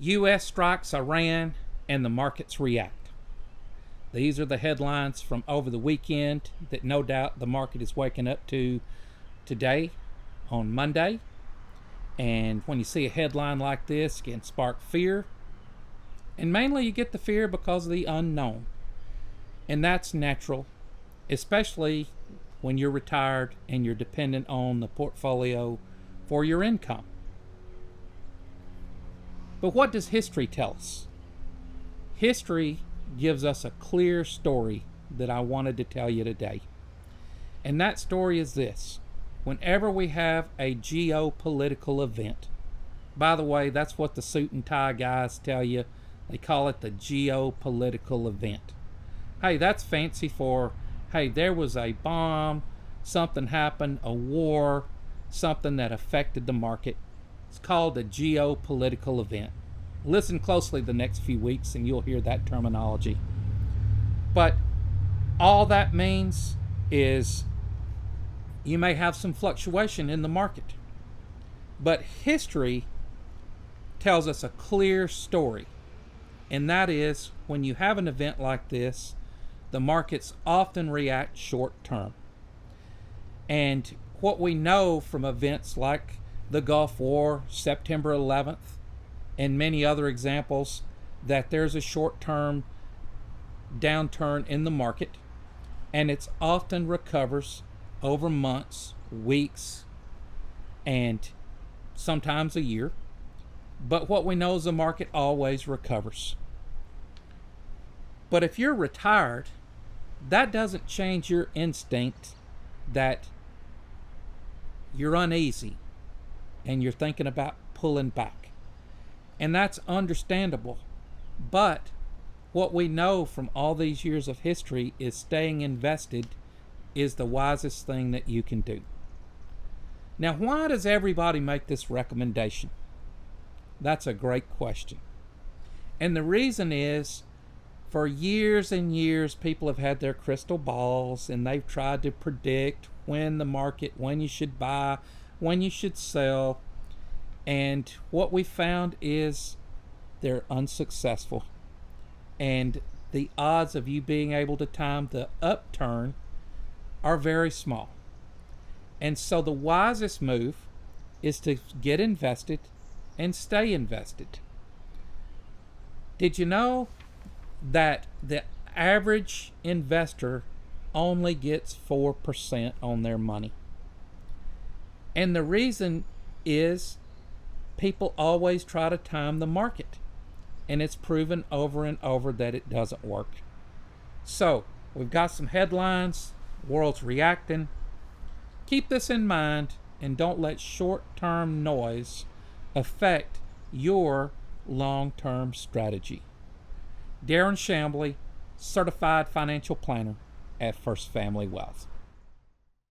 U.S. strikes Iran and the markets react. These are the headlines from over the weekend that no doubt the market is waking up to today on Monday. And when you see a headline like this, it can spark fear. And mainly you get the fear because of the unknown. And that's natural, especially when you're retired and you're dependent on the portfolio for your income. But what does history tell us? History gives us a clear story that I wanted to tell you today. And that story is this. Whenever we have a geopolitical event, by the way, that's what the suit and tie guys tell you. They call it the geopolitical event. Hey, that's fancy for, hey, there was a bomb, something happened, a war, something that affected the market. It's called a geopolitical event. Listen closely the next few weeks and you'll hear that terminology. But all that means is you may have some fluctuation in the market. But history tells us a clear story. And that is, when you have an event like this, the markets often react short term. And what we know from events like the Gulf War, September 11th, and many other examples, that there's a short-term downturn in the market, and it often recovers over months, weeks, and sometimes a year. But what we know is the market always recovers. But if you're retired, that doesn't change your instinct that you're uneasy and you're thinking about pulling back. And that's understandable. But what we know from all these years of history is staying invested is the wisest thing that you can do. Now, why does everybody make this recommendation? That's a great question. And the reason is, for years and years, people have had their crystal balls and they've tried to predict when the market, when you should buy, when you should sell. And what we found is they're unsuccessful. And the odds of you being able to time the upturn are very small. And so the wisest move is to get invested and stay invested. Did you know that the average investor only gets 4% on their money? And the reason is people always try to time the market. And it's proven over and over that it doesn't work. So, we've got some headlines. The world's reacting. Keep this in mind and don't let short-term noise affect your long-term strategy. Darren Shambly, Certified Financial Planner at First Family Wealth.